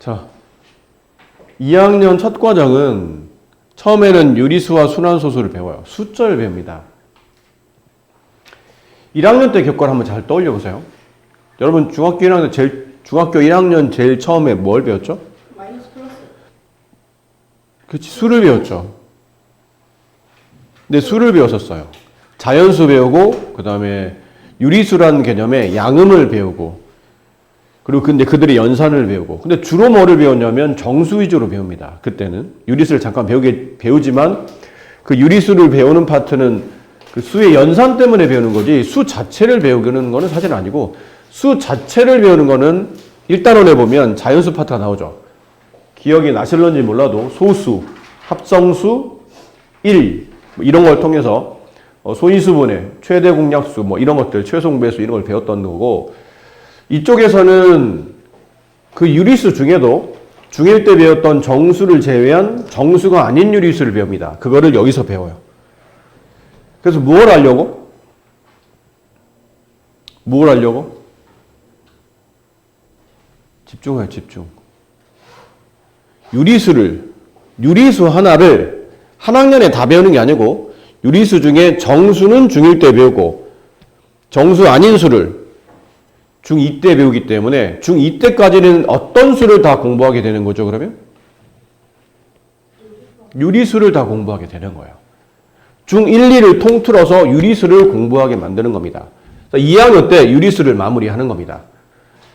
자, 2학년 첫 과정은 처음에는 유리수와 순환소수를 배워요. 숫자를 배웁니다. 1학년 때 교과를 한번 잘 떠올려 보세요. 여러분 중학교 1학년 제일 처음에 뭘 배웠죠? 마이너스 플러스. 그렇지, 수를 배웠죠. 근데 수를 배웠었어요. 자연수 배우고 그 다음에 유리수라는 개념의 양음을 배우고 그리고 근데 그들의 연산을 배우고 근데 주로 뭐를 배웠냐면 정수 위주로 배웁니다. 그때는 유리수를 잠깐 배우지만 그 유리수를 배우는 파트는 그 수의 연산 때문에 배우는 거지 수 자체를 배우는 거는 사실 아니고 수 자체를 배우는 거는 1단원에 보면 자연수 파트가 나오죠. 기억이 나실런지 몰라도 소수, 합성수, 1 뭐 이런 걸 통해서 소인수분해, 최대 공약수 뭐 이런 것들, 최소공배수 이런 걸 배웠던 거고 이쪽에서는 그 유리수 중에도 중1 때 배웠던 정수를 제외한 정수가 아닌 유리수를 배웁니다. 그거를 여기서 배워요. 그래서 뭘 하려고? 뭘 하려고? 집중해요, 집중. 유리수 하나를 한 학년에 다 배우는 게 아니고 유리수 중에 정수는 중1 때 배우고 정수 아닌 수를 중2 때 배우기 때문에 중2 때까지는 어떤 수를 다 공부하게 되는 거죠, 그러면? 유리수를 다 공부하게 되는 거예요. 중1, 2를 통틀어서 유리수를 공부하게 만드는 겁니다. 2학년 때 유리수를 마무리하는 겁니다.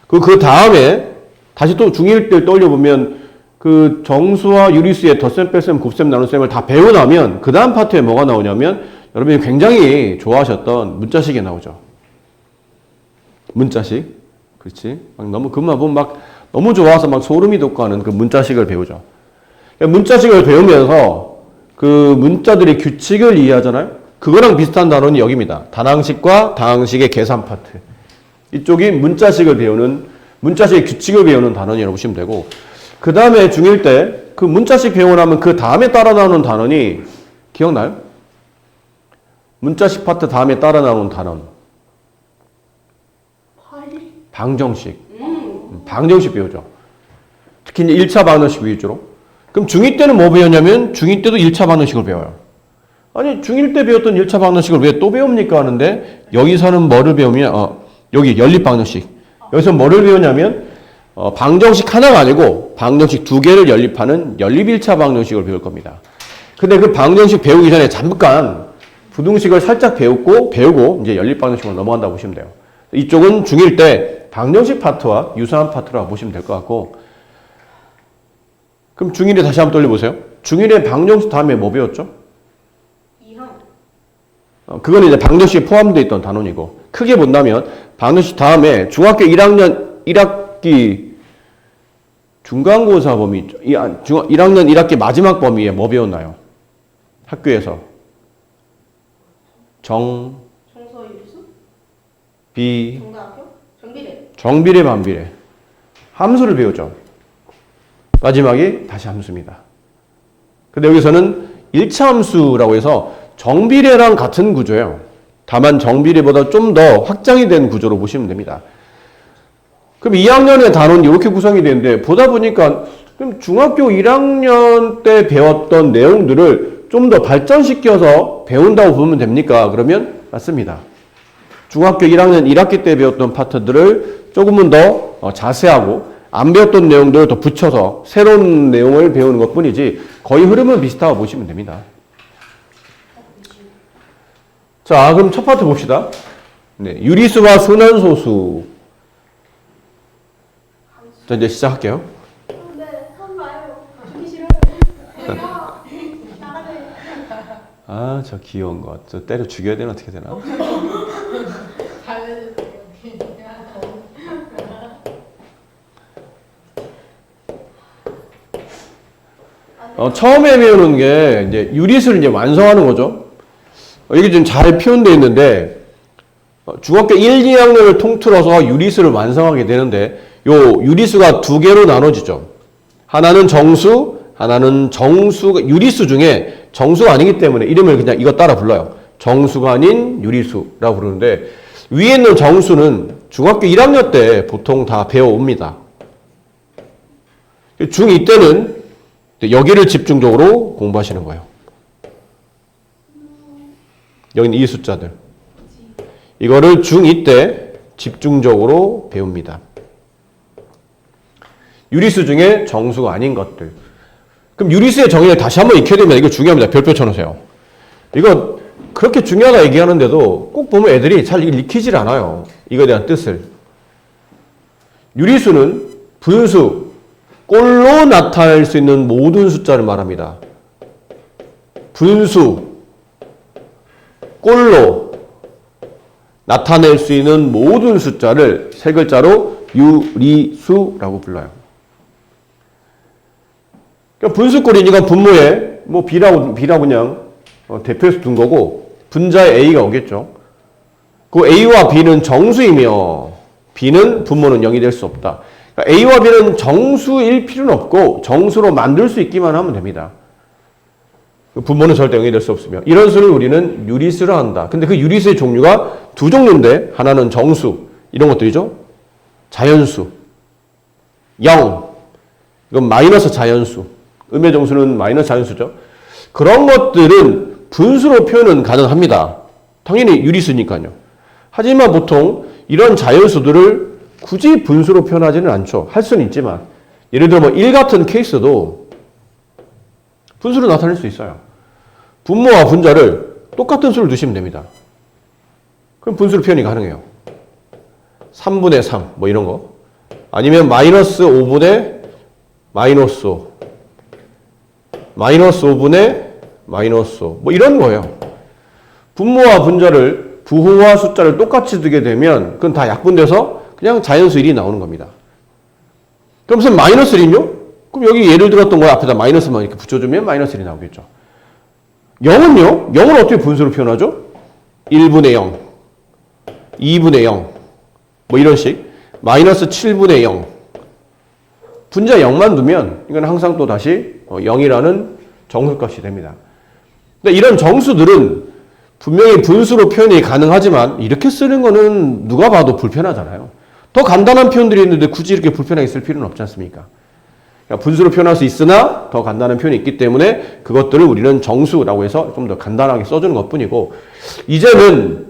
그 다음에 다시 또 중1 때를 떠올려보면 그 정수와 유리수의 덧셈, 뺄셈, 곱셈, 나눗셈을 다 배우고 나면 그 다음 파트에 뭐가 나오냐면 여러분이 굉장히 좋아하셨던 문자식이 나오죠. 문자식. 그렇지. 너무 그것만 보면 막 너무 좋아서 막 소름이 돋고 하는 그 문자식을 배우죠. 문자식을 배우면서 그 문자들의 규칙을 이해하잖아요. 그거랑 비슷한 단원이 여기입니다. 단항식과 다항식의 계산 파트. 이쪽이 문자식을 배우는 문자식의 규칙을 배우는 단원이라고 보시면 되고 그 다음에 중1 때 그 문자식 배우고 나면 그 다음에 따라 나오는 단원이 기억나요? 문자식 파트 다음에 따라 나오는 단원. 방정식. 방정식 배우죠. 특히 이제 1차 방정식 위주로. 그럼 중2 때는 뭐 배웠냐면 중2 때도 1차 방정식을 배워요. 아니 중1 때 배웠던 1차 방정식을 왜 또 배웁니까 하는데 여기서는 뭐를 배우면 여기 연립 방정식. 여기서 뭐를 배우냐면 방정식 하나가 아니고 방정식 2개를 연립하는 연립 1차 방정식을 배울 겁니다. 근데 그 방정식 배우기 전에 잠깐 부등식을 살짝 배우고 이제 연립 방정식으로 넘어간다고 보시면 돼요. 이쪽은 중1 때 방정식 파트와 유사한 파트라고 보시면 될 것 같고 그럼 중1에 다시 한번 돌려보세요. 중1에 방정식 다음에 뭐 배웠죠? 이항. 그건 이제 방정식에 포함되어 있던 단원이고 크게 본다면 방정식 다음에 중학교 1학년 1학기 중간고사 범위 1학년 1학기 마지막 범위에 뭐 배웠나요? 학교에서 정서 유리수? 정답학교? 정비례. 정비례 반비례 함수를 배우죠. 마지막이 다시 함수입니다. 근데 여기서는 1차 함수라고 해서 정비례랑 같은 구조예요. 다만 정비례보다 좀 더 확장이 된 구조로 보시면 됩니다. 그럼 2학년의 단원이 이렇게 구성이 되는데 보다 보니까 그럼 중학교 1학년 때 배웠던 내용들을 좀 더 발전시켜서 배운다고 보면 됩니까? 그러면 맞습니다. 중학교 1학년 1학기 때 배웠던 파트들을 조금은 더 자세하고 안 배웠던 내용들을 더 붙여서 새로운 내용을 배우는 것 뿐이지 거의 흐름은 비슷하다고 보시면 됩니다. 자, 그럼 첫 파트 봅시다. 네, 유리수와 순환소수. 자, 이제 시작할게요. 네, 하지 마요. 주기 싫어요. 나가세요. 아, 저 귀여운 것. 저 때려 죽여야 되나 어떻게 되나? 처음에 배우는 게 이제 유리수를 이제 완성하는 거죠. 이게 좀 잘 표현되어 있는데 중학교 1, 2학년을 통틀어서 유리수를 완성하게 되는데 요 유리수가 2개로 나눠지죠. 하나는 정수, 하나는 유리수 중에 정수가 아니기 때문에 이름을 그냥 이거 따라 불러요. 정수가 아닌 유리수라고 부르는데 위에 있는 정수는 중학교 1학년 때 보통 다 배워옵니다. 중2 때는 여기를 집중적으로 공부하시는 거예요. 여기는 이 숫자들. 이거를 중2 때 집중적으로 배웁니다. 유리수 중에 정수가 아닌 것들. 그럼 유리수의 정의를 다시 한번 익혀야 됩니다. 이거 중요합니다. 별표 쳐놓으세요. 이거 그렇게 중요하다 얘기하는데도 꼭 보면 애들이 잘 익히질 않아요. 이거에 대한 뜻을. 유리수는 분수, 꼴로 나타낼 수 있는 모든 숫자를 말합니다. 분수, 꼴로 나타낼 수 있는 모든 숫자를 세 글자로 유리수라고 불러요. 그러니까 분수꼴이니까 분모에 뭐 B라고 그냥 대표해서 둔 거고 분자에 A가 오겠죠. 그 A와 B는 정수이며 B는 분모는 0이 될 수 없다. 그러니까 A와 B는 정수일 필요는 없고 정수로 만들 수 있기만 하면 됩니다. 분모는 절대 0이 될 수 없으며 이런 수를 우리는 유리수라 한다. 근데 그 유리수의 종류가 두 종류인데 하나는 정수 이런 것들이죠. 자연수 0 이건 마이너스 자연수 음의 정수는 마이너스 자연수죠. 그런 것들은 분수로 표현은 가능합니다. 당연히 유리수니까요. 하지만 보통 이런 자연수들을 굳이 분수로 표현하지는 않죠. 할 수는 있지만 예를 들어 뭐 1 같은 케이스도 분수로 나타낼 수 있어요. 분모와 분자를 똑같은 수를 두시면 됩니다. 그럼 분수로 표현이 가능해요. 3분의 3 뭐 이런 거 아니면 마이너스 5분의 마이너스 5 마이너스 5분의 마이너스 5 뭐 이런 거예요. 분모와 분자를 부호와 숫자를 똑같이 두게 되면 그건 다 약분돼서 그냥 자연수 1이 나오는 겁니다. 그럼 무슨 마이너스 1이요? 그럼 여기 예를 들었던 거 앞에다 마이너스만 이렇게 붙여주면 마이너스 1이 나오겠죠. 0은요? 0은 어떻게 분수로 표현하죠? 1분의 0, 2분의 0, 뭐 이런 식. 마이너스 7분의 0. 분자 0만 두면 이건 항상 또 다시 0이라는 정수값이 됩니다. 근데 이런 정수들은 분명히 분수로 표현이 가능하지만 이렇게 쓰는 거는 누가 봐도 불편하잖아요. 더 간단한 표현들이 있는데 굳이 이렇게 불편하게 쓸 필요는 없지 않습니까? 그러니까 분수로 표현할 수 있으나 더 간단한 표현이 있기 때문에 그것들을 우리는 정수라고 해서 좀 더 간단하게 써주는 것뿐이고 이제는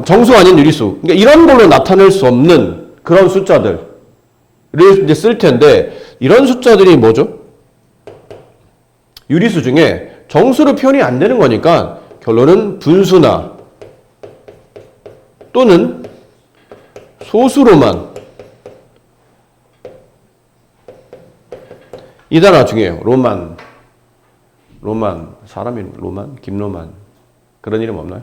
정수 아닌 유리수 그러니까 이런 걸로 나타낼 수 없는 그런 숫자들을 이제 쓸 텐데 이런 숫자들이 뭐죠? 유리수 중에 정수로 표현이 안 되는 거니까 결론은 분수나 또는 소수로만 이 단어 중요해요. 로만 사람 이름 로만 김로만 그런 이름 없나요?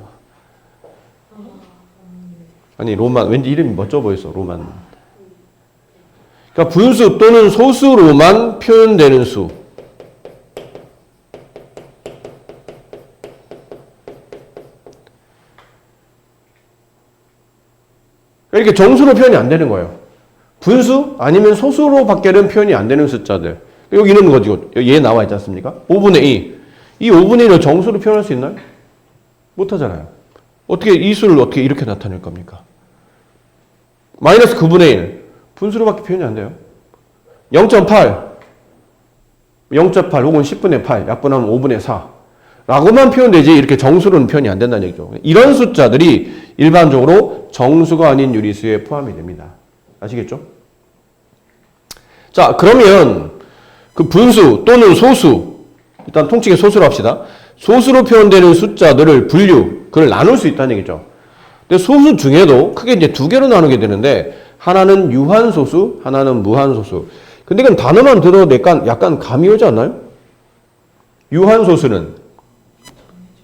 아니 로만 왠지 이름이 멋져 보였어. 로만. 그러니까 분수 또는 소수로만 표현되는 수. 이렇게 정수로 표현이 안 되는 거예요. 분수 아니면 소수로밖에는 표현이 안 되는 숫자들. 여기 있는 거죠. 얘 나와 있지 않습니까? 5분의 2. 이 5분의 1을 정수로 표현할 수 있나요? 못하잖아요. 어떻게 이 수를 어떻게 이렇게 나타낼 겁니까? 마이너스 9분의 1. 분수로밖에 표현이 안 돼요. 0.8. 0.8 혹은 10분의 8. 약분하면 5분의 4. 라고만 표현되지 이렇게 정수로는 표현이 안 된다는 얘기죠. 이런 숫자들이 일반적으로 정수가 아닌 유리수에 포함이 됩니다. 아시겠죠? 자, 그러면 그 분수 또는 소수, 일단 통칭의 소수로 합시다. 소수로 표현되는 숫자들을 그걸 나눌 수 있다는 얘기죠. 근데 소수 중에도 크게 이제 두 개로 나누게 되는데 하나는 유한소수, 하나는 무한소수. 근데 이건 단어만 들어도 약간 감이 오지 않나요? 유한소수는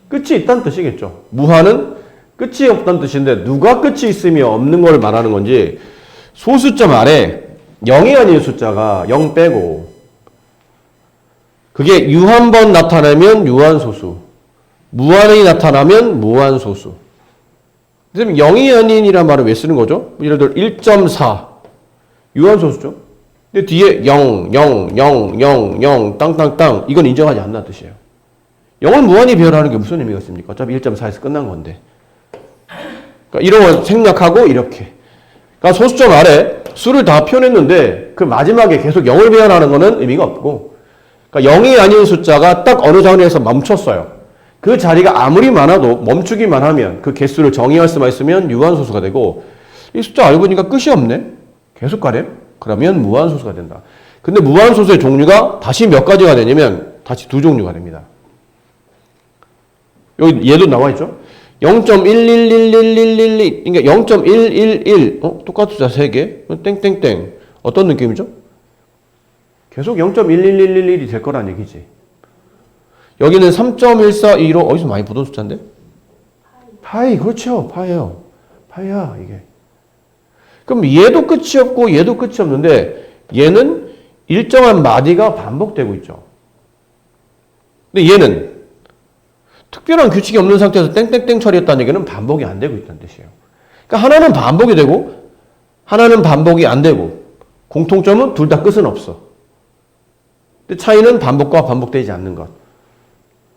끝이 있다는 뜻이겠죠. 무한은 끝이 없다는 뜻인데 누가 끝이 있으며 없는 걸 말하는 건지 소수점 아래 0이 아닌 숫자가 0 빼고 그게 유한번 나타나면 유한소수 무한이 나타나면 무한소수. 그럼 0이 아닌이란 말을 왜 쓰는 거죠? 예를 들어 1.4 유한소수죠. 근데 뒤에 0, 0, 0, 0, 0 땅땅땅 이건 인정하지 않는다는 뜻이에요. 0을 무한히 배열하는 게 무슨 의미가 있습니까? 어차피 1.4에서 끝난 건데. 그러니까 이런 걸 생략하고 이렇게. 그러니까 소수점 아래 수를 다 표현했는데 되는데 그 마지막에 계속 0을 배열하는 거는 의미가 없고, 그러니까 0이 아닌 숫자가 딱 어느 자리에서 멈췄어요. 그 자리가 아무리 많아도 멈추기만 하면 그 개수를 정의할 수만 있으면 유한소수가 되고, 이 숫자 알고 보니까 끝이 없네? 계속 가래? 그러면 무한소수가 된다. 근데 무한소수의 종류가 다시 몇 가지가 되냐면 다시 두 종류가 됩니다. 여기 얘도 나와 있죠? 0.1111112, 그러니까 0.111, 똑같은 숫자 3개, 땡땡땡. 어떤 느낌이죠? 계속 0.11111이 될 거란 얘기지. 여기는 3.1425, 어디서 많이 보던 숫자인데? 파이, 그렇죠. 파이예요. 파이야, 이게. 그럼 얘도 끝이 없고 얘도 끝이 없는데 얘는 일정한 마디가 반복되고 있죠. 근데 얘는 특별한 규칙이 없는 상태에서 땡땡땡 처리했다는 얘기는 반복이 안 되고 있다는 뜻이에요. 그러니까 하나는 반복이 되고 하나는 반복이 안 되고 공통점은 둘 다 끝은 없어. 근데 차이는 반복과 반복되지 않는 것.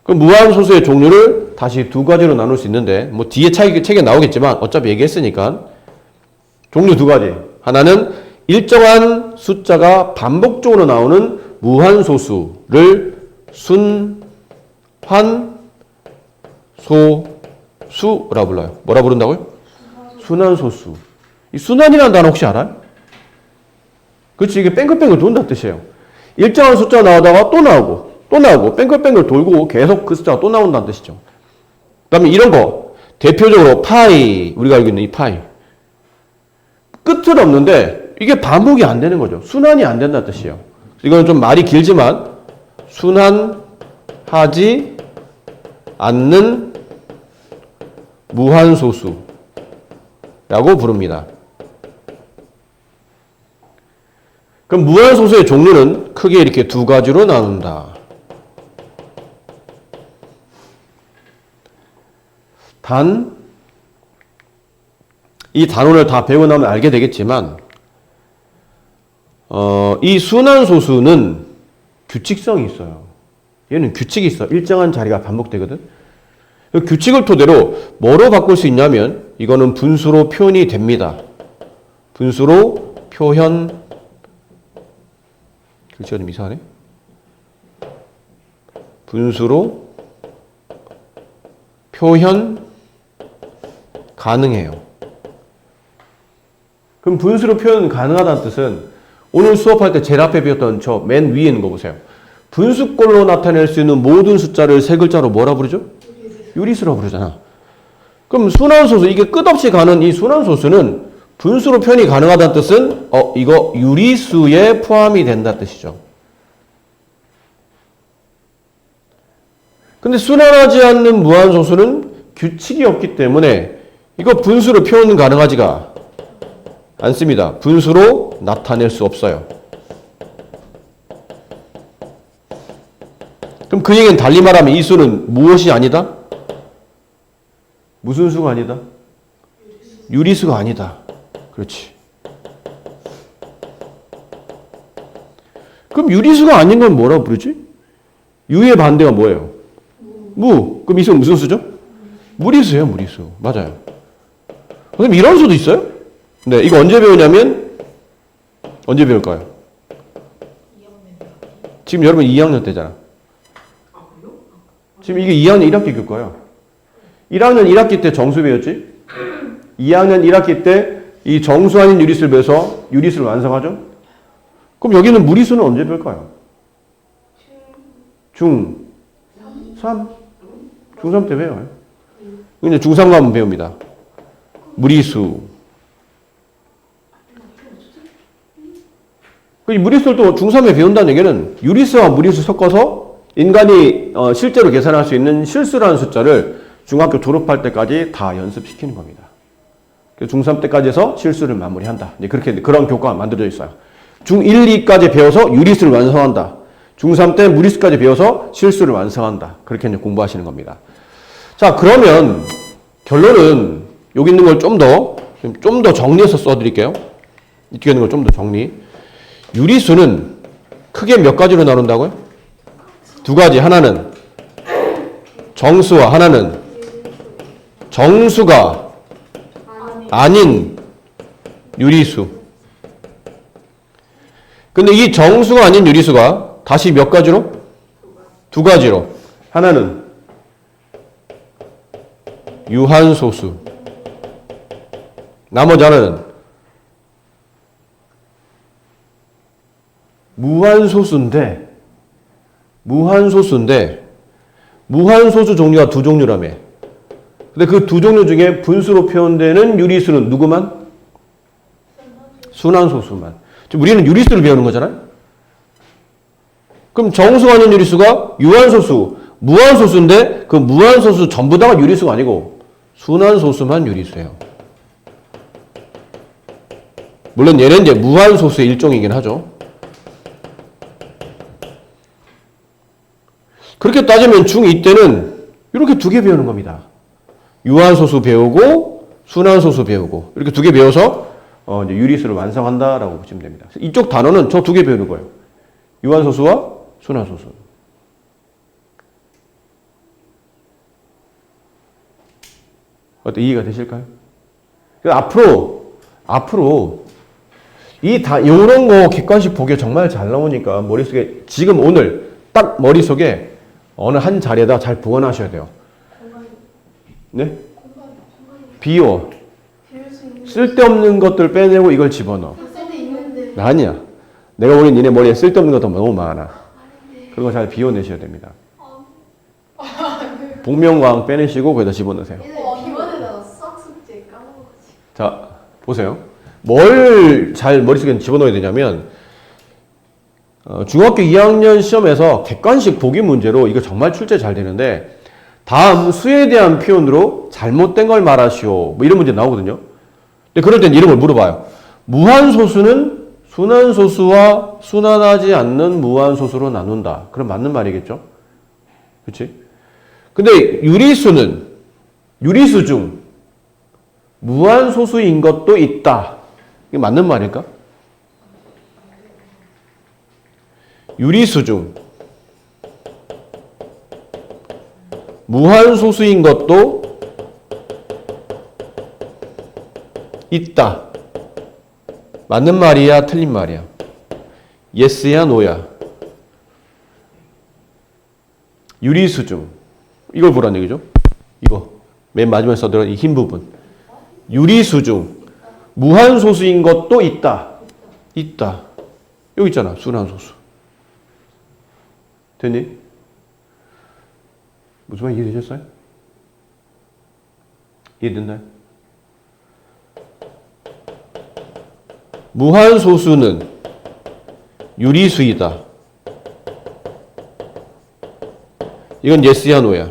그럼 무한소수의 종류를 다시 두 가지로 나눌 수 있는데 뭐 뒤에 책에 나오겠지만 어차피 얘기했으니까 종류 두 가지. 하나는 일정한 숫자가 반복적으로 나오는 무한소수를 순환소수라고 불러요. 뭐라 부른다고요? 순환소수. 이 순환이라는 단어 혹시 알아요? 그렇지, 이게 뺑글뺑글 돈다는 뜻이에요. 일정한 숫자 나오다가 또 나오고 뺑글뺑글 돌고 계속 그 숫자가 또 나온다는 뜻이죠. 그 다음에 이런 거 대표적으로 파이, 우리가 알고 있는 이 파이, 끝은 없는데 이게 반복이 안 되는 거죠. 순환이 안 된다는 뜻이에요. 이거는 좀 말이 길지만 순환하지 않는 무한소수라고 부릅니다. 그럼 무한소수의 종류는 크게 이렇게 두 가지로 나눈다. 단, 이 단원을 다 배우고 나면 알게 되겠지만 이 순환소수는 규칙성이 있어요. 얘는 규칙이 있어. 일정한 자리가 반복되거든. 그 규칙을 토대로 뭐로 바꿀 수 있냐면 이거는 분수로 표현이 됩니다. 분수로 표현, 글씨가 좀 이상하네. 분수로 표현 가능해요. 그럼 분수로 표현 가능하다는 뜻은 오늘 수업할 때 제일 앞에 배웠던 저 맨 위에 있는 거 보세요. 분수꼴로 나타낼 수 있는 모든 숫자를 세 글자로 뭐라 부르죠? 유리수라고 부르잖아. 그럼 순환소수, 이게 끝없이 가는 이 순환소수는 분수로 표현이 가능하다는 뜻은 이거 유리수에 포함이 된다는 뜻이죠. 근데 순환하지 않는 무한소수는 규칙이 없기 때문에 이거 분수로 표현 가능하지가 않습니다. 분수로 나타낼 수 없어요. 그럼 그 얘기는 달리 말하면 이 수는 무엇이 아니다? 무슨 수가 아니다? 유리수가 아니다. 그렇지. 그럼 유리수가 아닌 건 뭐라고 부르지? 유의 반대가 뭐예요? 무. 그럼 이 수는 무슨 수죠? 무리수예요, 무리수. 맞아요. 선생님, 이런 수도 있어요? 네, 이거 언제 배우냐면 언제 배울까요? 지금 여러분 2학년 때잖아. 지금 이게 2학년 1학기 교과예요. 1학년 1학기 때 정수 배웠지? 2학년 1학기 때 이 정수 아닌 유리수를 배워서 유리수를 완성하죠? 그럼 여기는 무리수는 언제 배울까요? 중3. 중3 때 배워요. 이제 중3 가면 배웁니다. 무리수. 그 무리수를 또 중3에 배운다는 얘기는 유리수와 무리수 섞어서 인간이 실제로 계산할 수 있는 실수라는 숫자를 중학교 졸업할 때까지 다 연습시키는 겁니다. 중3 때까지 해서 실수를 마무리한다. 이제 그런 교과가 만들어져 있어요. 중1, 2까지 배워서 유리수를 완성한다. 중3 때 무리수까지 배워서 실수를 완성한다. 그렇게 이제 공부하시는 겁니다. 자, 그러면 결론은 여기 있는 걸 좀 더 정리해서 써드릴게요. 이쪽에 있는 걸 좀 더 정리. 유리수는 크게 몇 가지로 나눈다고요? 두 가지. 하나는 정수와 하나는 정수가 아닌 유리수. 근데 이 정수가 아닌 유리수가 다시 몇 가지로? 두 가지로. 하나는 유한소수. 나머지 하나는 무한소수인데 무한소수 종류가 두 종류라며. 근데 그 두 종류 중에 분수로 표현되는 유리수는 누구만? 순환소수만. 지금 우리는 유리수를 배우는 거잖아요. 그럼 정수가 아닌 유리수가 유한소수, 무한소수인데 그 무한소수 전부 다가 유리수가 아니고 순환소수만 유리수예요. 물론 얘는 이제 무한소수의 일종이긴 하죠. 그렇게 따지면 중2 때는 이렇게 두 개 배우는 겁니다. 유한소수 배우고 순환소수 배우고 이렇게 두 개 배워서 이제 유리수를 완성한다라고 보시면 됩니다. 이쪽 단어는 저 두 개 배우는 거예요. 유한소수와 순환소수. 어때? 이해가 되실까요? 앞으로 요런 거 객관식 보기에 정말 잘 나오니까 머릿속에 지금 오늘 딱 머릿속에 어느 한 자리에다 잘 보관하셔야 돼요. 네? 비워. 쓸데없는 것들 빼내고 이걸 집어넣어. 아니야. 내가 보기엔 니네 머리에 쓸데없는 것도 너무 많아. 그거 잘 비워내셔야 됩니다. 복면가왕 빼내시고 거기다 집어넣으세요. 자, 보세요. 뭘 잘 머릿속에 집어넣어야 되냐면 중학교 2학년 시험에서 객관식 보기 문제로 이거 정말 출제 잘 되는데 다음 수에 대한 표현으로 잘못된 걸 말하시오. 뭐 이런 문제 나오거든요. 근데 그럴 땐 이런 걸 물어봐요. 무한소수는 순환소수와 순환하지 않는 무한소수로 나눈다. 그럼 맞는 말이겠죠? 그렇지? 근데 유리수 중 무한소수인 것도 있다. 이게 맞는 말일까? 유리수 중 무한소수인 것도 있다. 맞는 말이야? 틀린 말이야? 예스야? 노야? 유리수 중 이걸 보라는 얘기죠. 이거 맨 마지막에 써들어간 이 흰 부분. 유리수 중 무한소수인 것도 있다. 있다. 여기 있잖아. 순환소수. 됐니? 무슨 말 이해되셨어요? 이해됐나요? 무한소수는 유리수이다. 이건 예스야 노야?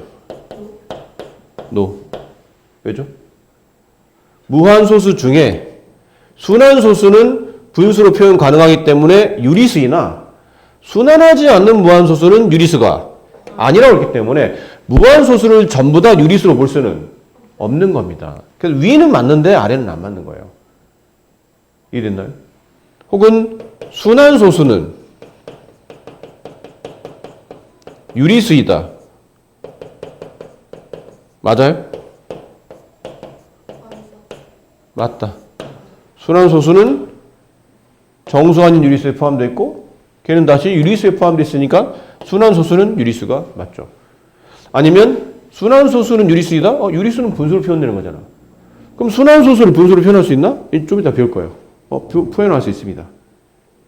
노. 왜죠? 무한소수 중에 순환소수는 분수로 표현 가능하기 때문에 유리수이나 순환하지 않는 무한소수는 유리수가 아니라고 했기 때문에 무한소수를 전부 다 유리수로 볼 수는 없는 겁니다. 그래서 위는 맞는데 아래는 안 맞는 거예요. 이해됐나요? 혹은 순환소수는 유리수이다. 맞아요? 맞다. 순환소수는 정수 아닌 유리수에 포함되어 있고 걔는 다시 유리수에 포함되어 있으니까 순환소수는 유리수가 맞죠. 아니면 순환소수는 유리수이다? 유리수는 분수로 표현되는 거잖아. 그럼 순환소수를 분수로 표현할 수 있나? 좀 이따 배울 거예요. 표현할 수 있습니다.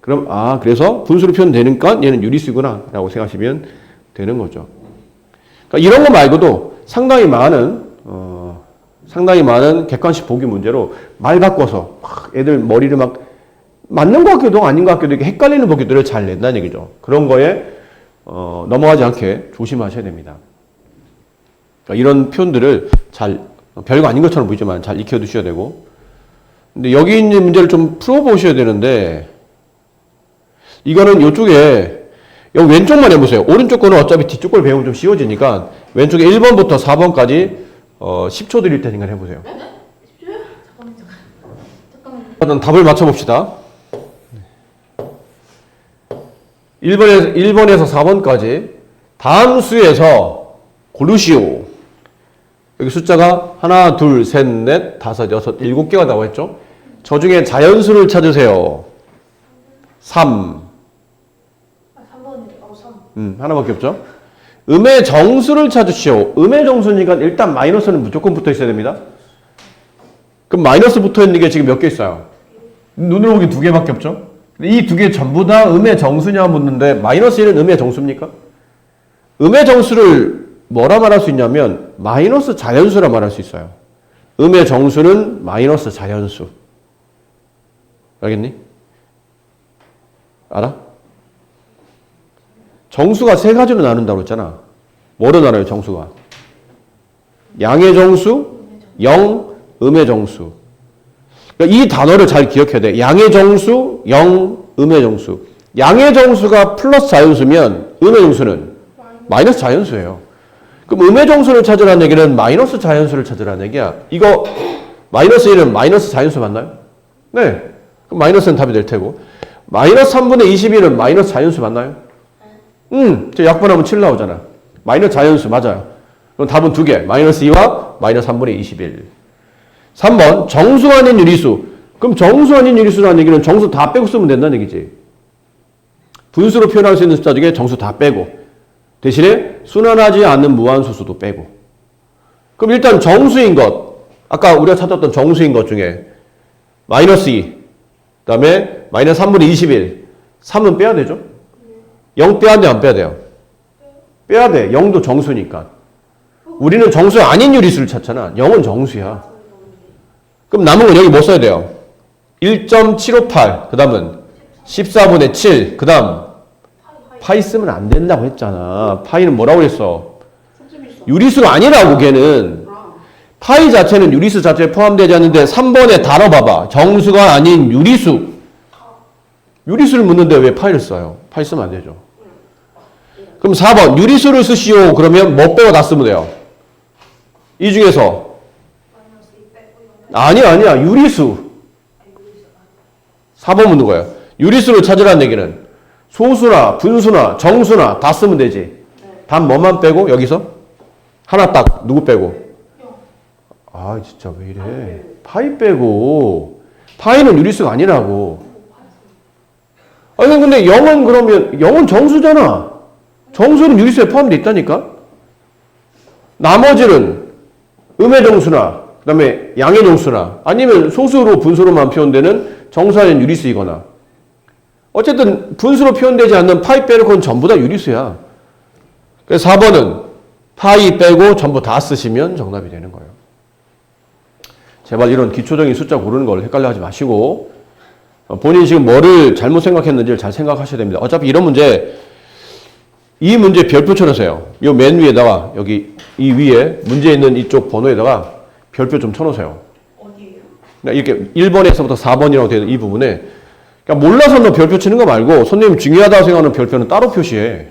그럼 그래서 분수로 표현되니까 얘는 유리수구나 라고 생각하시면 되는 거죠. 그러니까 이런 거 말고도 상당히 많은 객관식 보기 문제로 말 바꿔서 막 애들 머리를 막 맞는 것 같기도 하고 아닌 것 같기도 하고 헷갈리는 보기들을 잘 낸다는 얘기죠. 그런 거에 넘어가지 않게 조심하셔야 됩니다. 그러니까 이런 표현들을 잘 별거 아닌 것처럼 보이지만 잘 익혀두셔야 되고, 근데 여기 있는 문제를 좀 풀어보셔야 되는데 이거는 이쪽에 여기 왼쪽만 해보세요. 오른쪽 거는 어차피 뒤쪽 걸 배우면 좀 쉬워지니까 왼쪽에 1번부터 4번까지 10초 드릴 테니까 해보세요. 네? 10초요? 잠깐만요. 일단 답을 맞춰봅시다. 1번에서 4번까지 다음 수에서 고르시오. 여기 숫자가 하나, 둘, 셋, 넷, 다섯, 여섯, 7개가 나와 있죠. 저 중에 자연수를 찾으세요. 3, 하나밖에 없죠. 음의 정수를 찾으시오. 음의 정수니까 일단 마이너스는 무조건 붙어 있어야 됩니다. 그럼 마이너스 붙어 있는 게 지금 몇 개 있어요? 눈으로 보기 2개밖에 없죠. 이 2개 전부 다 음의 정수냐 묻는데 마이너스 1은 음의 정수입니까? 음의 정수를 뭐라 말할 수 있냐면 마이너스 자연수라 말할 수 있어요. 음의 정수는 마이너스 자연수. 알겠니? 알아? 정수가 3가지로 나눈다고 했잖아. 뭐로 나눠요, 정수가? 양의 정수, 영, 음의 정수. 그러니까 이 단어를 잘 기억해야 돼. 양의 정수, 영, 음의 정수. 양의 정수가 플러스 자연수면 음의 정수는 마이너스 자연수예요. 그럼 음의 정수를 찾으라는 얘기는 마이너스 자연수를 찾으라는 얘기야. 이거 마이너스 1은 마이너스 자연수 맞나요? 네. 그럼 마이너스는 답이 될 테고. 마이너스 3분의 21은 마이너스 자연수 맞나요? 저 약분하면 7 나오잖아. 마이너스 자연수 맞아요. 그럼 답은 2개. 마이너스 2와 마이너스 3분의 21. 3번 정수가 아닌 유리수. 그럼 정수 아닌 유리수라는 얘기는 정수 다 빼고 쓰면 된다는 얘기지. 분수로 표현할 수 있는 숫자 중에 정수 다 빼고 대신에 순환하지 않는 무한소수도 빼고. 그럼 일단 정수인 것, 아까 우리가 찾았던 정수인 것 중에 마이너스 2, 그 다음에 마이너스 3분의 21, 3은 빼야 되죠? 0 빼야 돼, 안 빼야 돼요? 빼야 돼. 0도 정수니까. 우리는 정수 아닌 유리수를 찾잖아. 0은 정수야. 그럼 남은 건 여기 뭐 써야 돼요? 1.758, 그 다음은 14분의 7, 그 다음 파이 쓰면 안 된다고 했잖아. 파이는 뭐라고 했어? 유리수가 아니라고 걔는. 파이 자체는 유리수 자체에 포함되지 않는데 3번에 다뤄봐봐. 정수가 아닌 유리수. 유리수를 묻는데 왜 파이를 써요? 파이 쓰면 안 되죠. 그럼 4번 유리수를 쓰시오. 그러면 뭐 빼고 다 쓰면 돼요? 이 중에서 아니야 유리수. 4번 묻는 거예요. 유리수를 찾으라는 얘기는 소수나 분수나 정수나 다 쓰면 되지. 단 뭐만 빼고 여기서 하나 딱 누구 빼고? 아 진짜 왜 이래. 파이 빼고. 파이는 유리수가 아니라고. 아니 근데 0은 그러면 0은 정수잖아. 정수는 유리수에 포함되어 있다니까. 나머지는 음의 정수나 그 다음에 양의 정수나 아니면 소수로 분수로만 표현되는 정수 아닌 유리수이거나 어쨌든 분수로 표현되지 않는 파이 빼고는 전부 다 유리수야. 그래서 4번은 파이 빼고 전부 다 쓰시면 정답이 되는 거예요. 제발 이런 기초적인 숫자 고르는 걸 헷갈려 하지 마시고 본인이 지금 뭐를 잘못 생각했는지를 잘 생각하셔야 됩니다. 어차피 이런 문제 이 문제 별표 쳐놓으세요. 요 맨 위에다가 여기 이 위에 문제 있는 이쪽 번호에다가 별표 좀 쳐놓으세요. 어디에요? 이렇게 1번에서부터 4번이라고 되는 이 부분에 그러니까 몰라서 너 별표 치는 거 말고 선생님 중요하다고 생각하는 별표는 따로 표시해.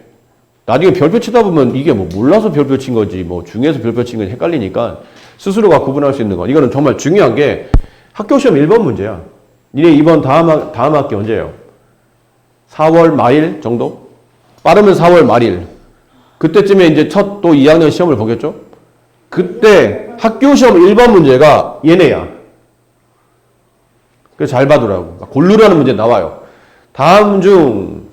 나중에 별표 치다 보면 이게 뭐 몰라서 별표 친 거지 뭐 중요해서 별표 친 건지 헷갈리니까 스스로가 구분할 수 있는 거. 이거는 정말 중요한 게 학교 시험 1번 문제야. 니네 이번 다음 학기 언제예요? 4월 말일 정도? 빠르면 4월 말일. 그때쯤에 이제 첫 또 2학년 시험을 보겠죠? 그때 학교 시험 1번 문제가 얘네야. 그래서 잘 봐두라고. 고르라는 문제 나와요. 다음 중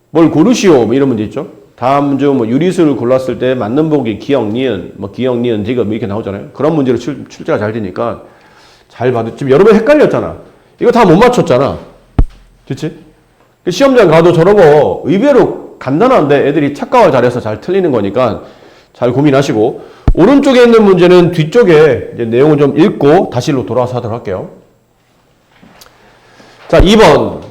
뭘 고르시오? 뭐 이런 문제 있죠? 다음 중 뭐 유리수를 골랐을 때 맞는 보기 기억, 니은, 뭐 기억, 니은, 지금 이렇게 나오잖아요. 그런 문제로 출제가 잘 되니까 잘 봐도 지금 여러분 헷갈렸잖아. 이거 다 못 맞췄잖아. 그치? 시험장 가도 저런 거 의외로 간단한데 애들이 착각을 잘해서 잘 틀리는 거니까 잘 고민하시고 오른쪽에 있는 문제는 뒤쪽에 이제 내용을 좀 읽고 다시 일로 돌아와서 하도록 할게요. 자, 2번.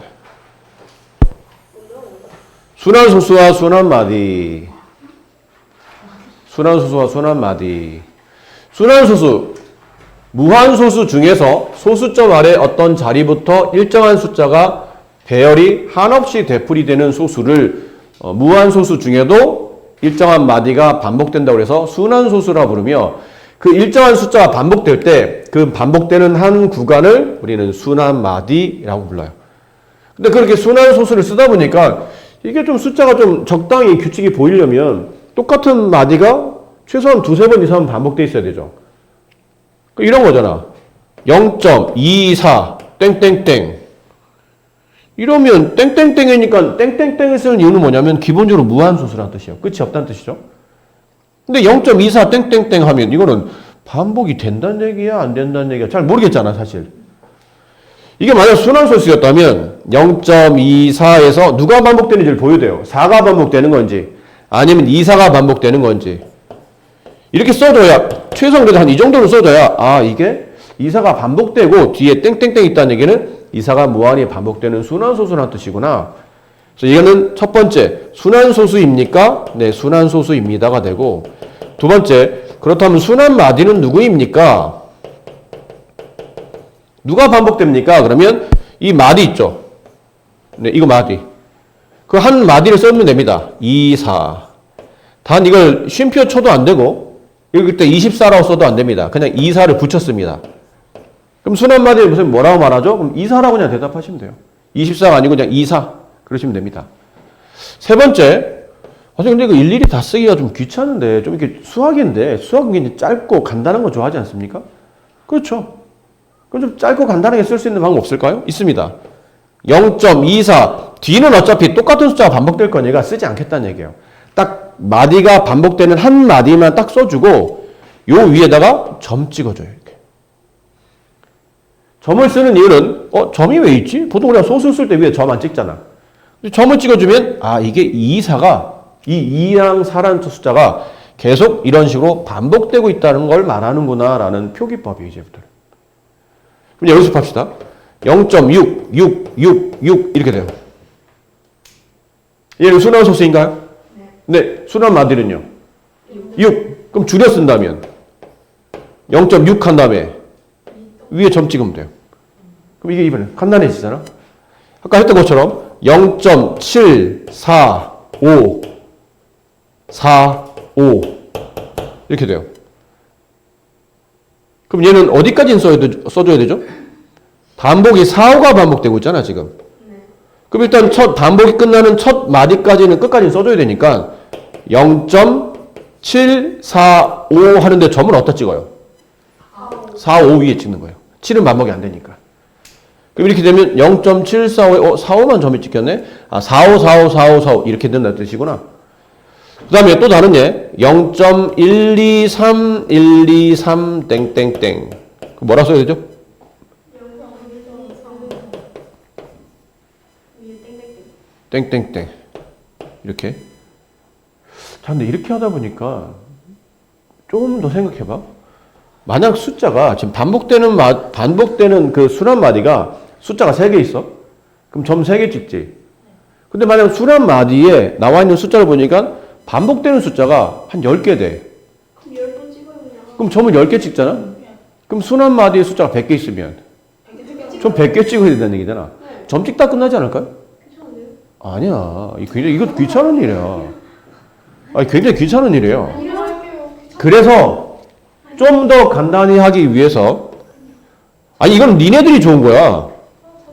순환소수와 순환마디. 순환소수와 순환마디. 순환소수. 무한소수 중에서 소수점 아래 어떤 자리부터 일정한 숫자가 배열이 한없이 되풀이되는 소수를 무한소수 중에도 일정한 마디가 반복된다고 해서 순환소수라 부르며 그 일정한 숫자가 반복될 때 그 반복되는 한 구간을 우리는 순환마디라고 불러요. 근데 그렇게 순환소수를 쓰다 보니까 이게 좀 숫자가 좀 적당히 규칙이 보이려면 똑같은 마디가 최소한 2-3번 이상은 반복돼 있어야 되죠. 이런 거잖아. 0.24 땡땡땡 이러면 땡땡땡이니까 땡땡땡을 쓰는 이유는 뭐냐면 기본적으로 무한소수라는 뜻이에요. 끝이 없다는 뜻이죠. 근데 0.24 땡땡땡 하면 이거는 반복이 된다는 얘기야 안 된다는 얘기야 잘 모르겠잖아 사실. 이게 만약 순환소수였다면 0.24에서 누가 반복되는지를 보여야 돼요. 4가 반복되는 건지 아니면 24가 반복되는 건지 이렇게 써줘야 최소한 그래도 한 이 정도는 써줘야 아 이게 24가 반복되고 뒤에 땡땡땡 있다는 얘기는 24가 무한히 반복되는 순환소수라는 뜻이구나. 그래서 이거는 첫 번째 순환소수입니까? 네 순환소수입니다가 되고 두 번째 그렇다면 순환마디는 누구입니까? 누가 반복됩니까? 그러면 이 마디 있죠. 네, 이거 마디. 그 한 마디를 써주면 됩니다. 24. 단 이걸 쉼표 쳐도 안 되고 이걸 그때 24라고 써도 안 됩니다. 그냥 24를 붙였습니다. 그럼 순환마디를 무슨 뭐라고 말하죠? 그럼 24라고 그냥 대답하시면 돼요. 24가 아니고 그냥 24 그러시면 됩니다. 세 번째 근데 이거 일일이 다 쓰기가 좀 귀찮은데 좀 이렇게 수학인데 수학은 짧고 간단한 거 좋아하지 않습니까? 그렇죠. 그럼 좀 짧고 간단하게 쓸 수 있는 방법 없을까요? 있습니다. 0.24 뒤는 어차피 똑같은 숫자가 반복될 거니까 쓰지 않겠다는 얘기예요. 딱 마디가 반복되는 한 마디만 딱 써주고 요 위에다가 점 찍어줘요. 이렇게. 점을 쓰는 이유는 점이 왜 있지? 보통 우리가 소수 쓸 때 위에 점 안 찍잖아. 점을 찍어주면 아 이게 2사가 이 2랑 4라는 숫자가 계속 이런 식으로 반복되고 있다는 걸 말하는구나 라는 표기법이에요. 이제부터. 그럼 여기서 봅시다. 0.6, 6, 6, 6 이렇게 돼요. 얘는 순환소수인가요? 네. 순환마디는요? 6. 그럼 줄여 쓴다면 0.6 한 다음에 위에 점 찍으면 돼요. 그럼 이게 이번에 간단해지잖아. 아까 했던 것처럼 0.745 45 이렇게 돼요. 그럼 얘는 어디까지 써줘야 되죠? 반복이 4, 5가 반복되고 있잖아 지금. 그럼 일단 첫 반복이 끝나는 첫 마디까지는 끝까지 써줘야 되니까 0.745 하는데 점을 어디다 찍어요? 4, 5 위에 찍는 거예요. 7은 반복이 안 되니까. 그럼 이렇게 되면 0.745에 45만 점이 찍혔네. 45, 45, 45, 45 이렇게 된다는 뜻이구나. 그 다음에 또 다른 예 0.123, 123 땡땡땡 뭐라 써야 되죠? 땡땡땡 이렇게. 자 근데 이렇게 하다 보니까 좀 더 생각해봐. 만약 숫자가 지금 반복되는 그 순환마디가 숫자가 3개 있어. 그럼 점 3개 찍지. 근데 만약 순환마디에 나와 있는 숫자를 보니까 반복되는 숫자가 한 10개 돼. 그럼 10번 찍어요 그냥. 그럼 점을 10개 찍잖아? 그럼 순환마디의 숫자가 100개 있으면 점 100개 찍어야 된다는 얘기잖아. 점 찍다 끝나지 않을까요? 괜찮은데요? 아니야. 이거 귀찮은 일이야. 아니, 굉장히 귀찮은 일이에요. 일어날게요. 그래서 좀 더 간단히 하기 위해서 아니 이건 니네들이 좋은 거야.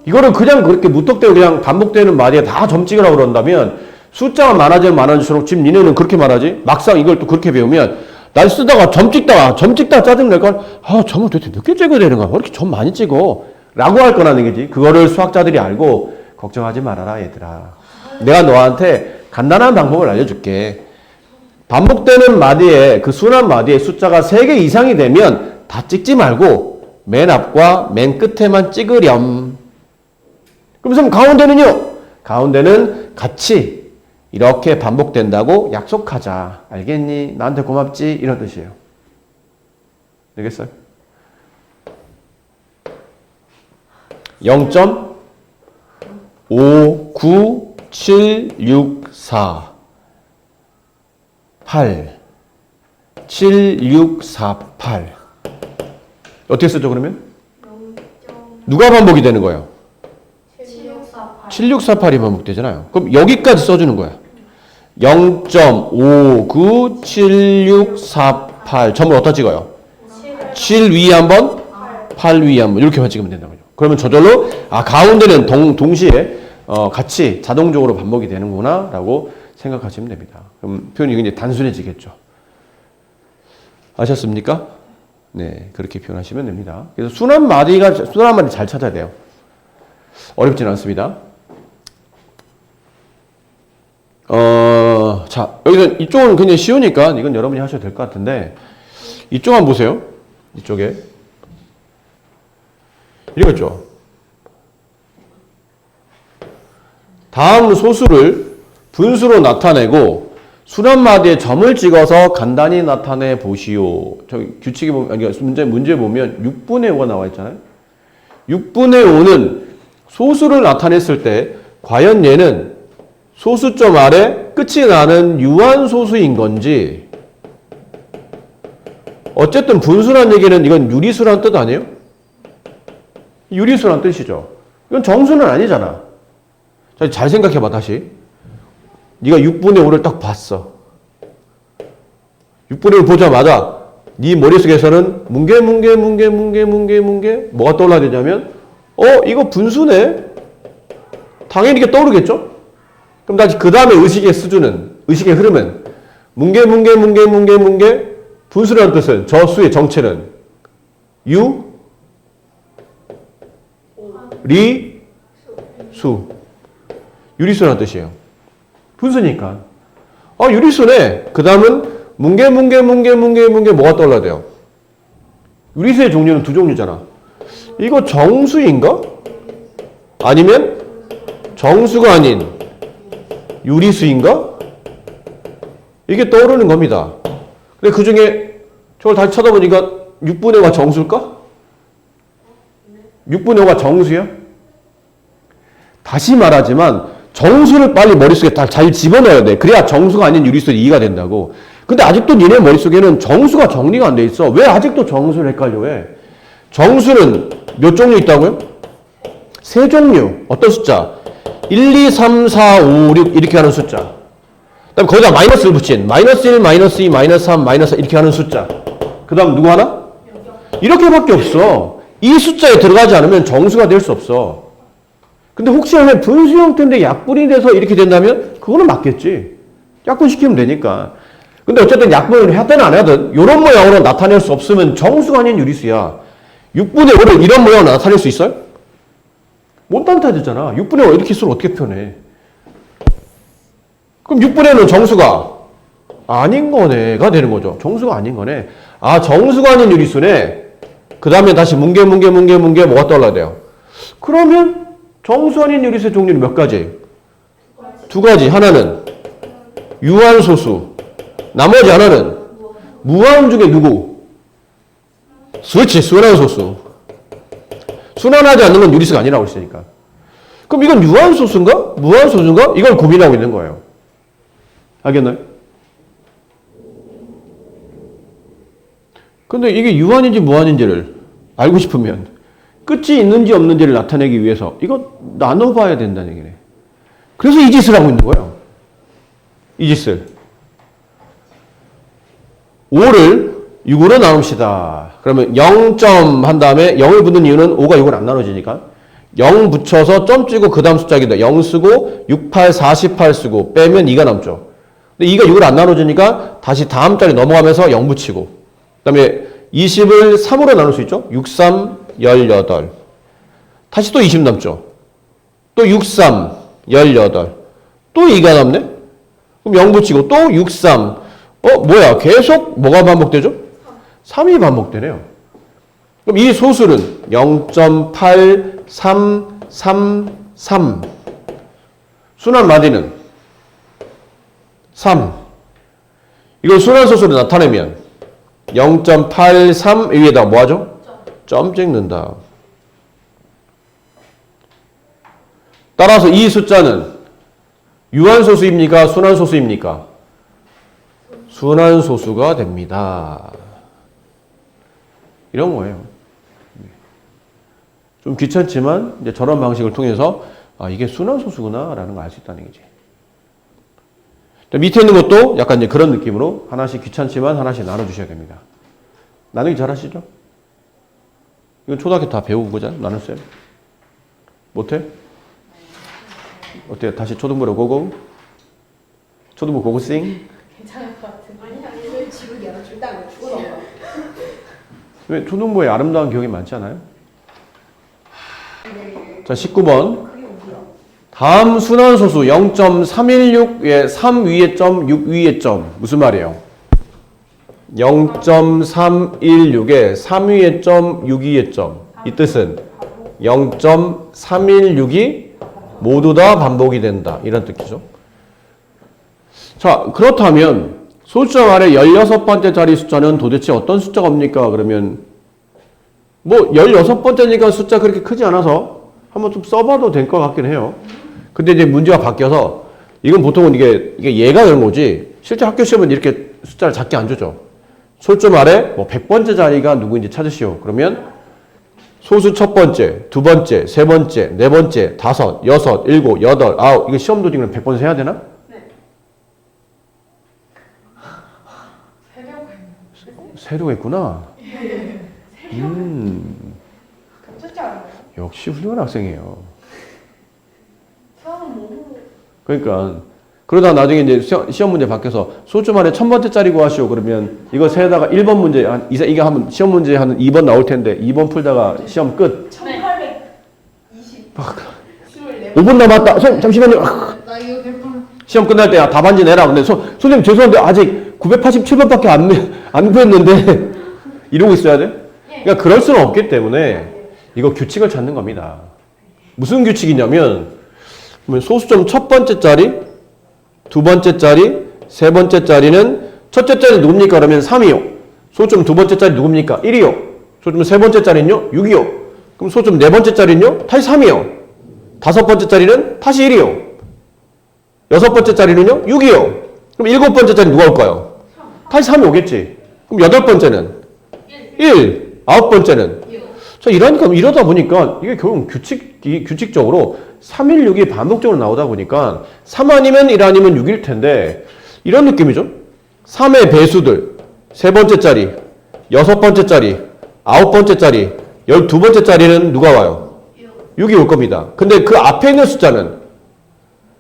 이거를 그냥 그렇게 무턱대고 그냥 반복되는 마디에 다 점 찍으라고 그런다면 숫자가 많아지면 많아질수록 지금 니네는 그렇게 말하지? 막상 이걸 또 그렇게 배우면 난 쓰다가 점 찍다가 짜증낼걸? 점을 도대체 몇 개 찍어야 되는 거야? 왜 이렇게 점 많이 찍어? 라고 할 거라는 얘기지. 그거를 수학자들이 알고 걱정하지 말아라 얘들아. 내가 너한테 간단한 방법을 알려줄게. 반복되는 마디에 그 순환 마디에 숫자가 3개 이상이 되면 다 찍지 말고 맨 앞과 맨 끝에만 찍으렴. 그럼 가운데는요? 가운데는 같이 이렇게 반복된다고 약속하자. 알겠니? 나한테 고맙지? 이런 뜻이에요. 알겠어요? 0.59764 8 7648 어떻게 쓰죠 그러면? 누가 반복이 되는 거예요? 7648이 반복되잖아요. 그럼 여기까지 써주는 거야. 0.597648 점을 어디다 찍어요? 7 위에 한 번, 8 위에 한 번 이렇게만 찍으면 된다는 거죠. 그러면 저절로 가운데는 동시에 같이 자동적으로 반복이 되는구나 라고 생각하시면 됩니다. 그럼 표현이 굉장히 단순해지겠죠. 아셨습니까? 네, 그렇게 표현하시면 됩니다. 그래서 순환 마디 잘 찾아야 돼요. 어렵지는 않습니다. 자, 여기서 이쪽은 그냥 쉬우니까 이건 여러분이 하셔도 될 것 같은데 이쪽 한번 보세요. 이쪽에 이거죠. 다음 소수를 분수로 나타내고 수란마디에 점을 찍어서 간단히 나타내 보시오. 저기 규칙에 보면, 아니, 문제 보면 6분의 5가 나와 있잖아요. 6분의 5는 소수를 나타냈을 때 과연 얘는 소수점 아래 끝이 나는 유한소수인 건지, 어쨌든 분수란 얘기는 이건 유리수란 뜻 아니에요? 유리수란 뜻이죠. 이건 정수는 아니잖아. 자, 잘 생각해봐 다시. 네가 6분의 5를 딱 봤어. 6분의 5를 보자마자 네 머릿속에서는 뭉게 뭐가 떠올라야 되냐면 이거 분수네. 당연히 이게 떠오르겠죠? 그럼 다시 그 다음에 의식의 수준은, 의식의 흐름은 뭉게 분수라는 뜻은 저 수의 정체는 유리수라는 뜻이에요. 분수니까. 유리수네. 그 다음은 뭉게 뭐가 떠올라야 돼요? 유리수의 종류는 두 종류잖아. 이거 정수인가? 아니면 정수가 아닌 유리수인가? 이게 떠오르는 겁니다. 근데 그 중에 저걸 다시 쳐다보니까 6분의 5가 정수일까? 6분의 5가 정수야? 다시 말하지만 정수를 빨리 머릿속에 잘 집어넣어야 돼. 그래야 정수가 아닌 유리수에 이해가 된다고. 근데 아직도 니네 머릿속에는 정수가 정리가 안 돼 있어. 왜 아직도 정수를 헷갈려 해? 정수는 몇 종류 있다고요? 세 종류. 어떤 숫자? 1, 2, 3, 4, 5, 6 이렇게 하는 숫자. 그 다음 거기다 마이너스를 붙인 마이너스 1, 마이너스 2, 마이너스 3, 마이너스 4 이렇게 하는 숫자. 그 다음 누구 하나? 이렇게밖에 없어. 이 숫자에 들어가지 않으면 정수가 될 수 없어. 근데 혹시 하면 분수 형태인데 약분이 돼서 이렇게 된다면 그거는 맞겠지. 약분시키면 되니까. 근데 어쨌든 약분을 하든 안 하든 이런 모양으로 나타낼 수 없으면 정수가 아닌 유리수야. 6분의 5를 이런 모양으로 나타낼 수 있어요? 못 나타내잖아. 6분의 5 이렇게 수를 어떻게 표현해? 그럼 6분의 1은 정수가 아닌 거네가 되는 거죠. 정수가 아닌 거네. 정수가 아닌 유리수네. 그 다음에 다시 뭉게 뭐가 떠올라야 돼요? 그러면 정수 아닌 유리수의 종류는 몇 가지? 두 가지. 하나는 유한소수. 나머지 하나는 무한 중에 누구? 그렇지. 순환소수. 순환하지 않는 건 유리수가 아니라고 했으니까. 그럼 이건 유한소수인가? 무한소수인가? 이걸 고민하고 있는 거예요. 알겠나요? 근데 이게 유한인지 무한인지를 알고 싶으면 끝이 있는지 없는지를 나타내기 위해서 이거 나눠봐야 된다는 얘기네. 그래서 이 짓을 하고 있는 거예요. 이 짓을. 5를 6으로 나눕시다. 그러면 0점 한 다음에 0을 붙는 이유는 5가 6을 안 나눠지니까 0 붙여서 점 찍고 그 다음 숫자기다. 0 쓰고 6, 8, 48 쓰고 빼면 2가 남죠. 근데 2가 6을 안 나눠지니까 다시 다음 자리 넘어가면서 0 붙이고 그 다음에 20을 3으로 나눌 수 있죠. 6, 3, 18. 다시 또 20 남죠. 또 6, 3, 18. 또 2가 남네? 그럼 0 붙이고 또 6, 3. 뭐야? 계속 뭐가 반복되죠? 3이 반복되네요. 그럼 이 소수는 0.83333. 순환 마디는 3. 이걸 순환 소수로 나타내면 0.83 위에다 뭐 하죠? 점 찍는다. 따라서 이 숫자는 유한소수입니까? 순환소수입니까? 순환소수가 됩니다. 이런 거예요. 좀 귀찮지만 이제 저런 방식을 통해서 이게 순환소수구나 라는 걸 알 수 있다는 얘기지. 밑에 있는 것도 약간 이제 그런 느낌으로 하나씩 귀찮지만 하나씩 나눠주셔야 됩니다. 나누기 잘 하시죠? 이건 초등학교 다 배우고 거잖아요. 나눴어요. 못해? 어때요? 다시 초등부로 고고? 초등부 고고싱? 괜찮을 것 같은. 아니 왜 집을 열어줄다고 죽어라. 왜 초등부에 아름다운 기억이 많지 않아요? 자, 19번. 다음 순환소수 0.316의 3 위의 점, 6 위의 점. 무슨 말이에요? 0.316의 3 위의 점, 6 위의 점. 이 뜻은 0.316이 모두 다 반복이 된다. 이런 뜻이죠. 자, 그렇다면 소수점 아래 16번째 자리 숫자는 도대체 어떤 숫자가 옵니까? 그러면 뭐 16번째니까 숫자 그렇게 크지 않아서 한번 좀 써봐도 될 것 같긴 해요. 근데 이제 문제가 바뀌어서 이건 보통은 이게 얘가 그런 거지 실제 학교 시험은 이렇게 숫자를 작게 안 주죠. 소수점 아래 뭐 100번째 자리가 누구인지 찾으시오. 그러면 소수 첫 번째, 두 번째, 세 번째, 네 번째, 다섯, 여섯, 일곱, 여덟, 아홉. 이거 시험 도중에 100번 세야 되나? 네. 세도가 있구나. 숫자 알아요? 역시 훌륭한 학생이에요. 처음은 뭐 그러니까 그러다 나중에 이제 시험 문제 바뀌어서 소수점 안에 1000번째짜리 구하시오. 그러면 이거 세다가 1번 문제 이게 하면 시험 문제 한 2번 나올 텐데 2번 풀다가 시험 끝. 1820 24 5분 남았다. 선생님 잠시만요. 나 이거 100번 시험 끝날 때 답안지 내라. 근데 선생님 죄송한데 아직 987번밖에 안 구했는데 이러고 있어야 돼? 그러니까 그럴 수는 없기 때문에 이거 규칙을 찾는 겁니다. 무슨 규칙이냐면 소수점 첫 번째 자리, 두 번째 자리, 세 번째 자리는 첫째 자리 누굽니까? 그러면 3이요. 소수점 두 번째 자리 누굽니까? 1이요. 소수점 세 번째 자리는요? 6이요. 그럼 소수점 네 번째 자리는요? 다시 3이요. 다섯 번째 자리는 다시 1이요. 여섯 번째 자리는요? 6이요. 그럼 일곱 번째 자리 누가 올까요? 다시 3이 오겠지. 그럼 여덟 번째는? 1. 아홉 번째는? 자, 이러다 보니까 이게 결국 규칙적으로 316이 반복적으로 나오다 보니까 3 아니면 1 아니면 6일 텐데 이런 느낌이죠. 3의 배수들 세 번째 자리, 여섯 번째 자리, 아홉 번째 자리, 12번째 자리는 누가 와요? 6이 올 겁니다. 근데 그 앞에 있는 숫자는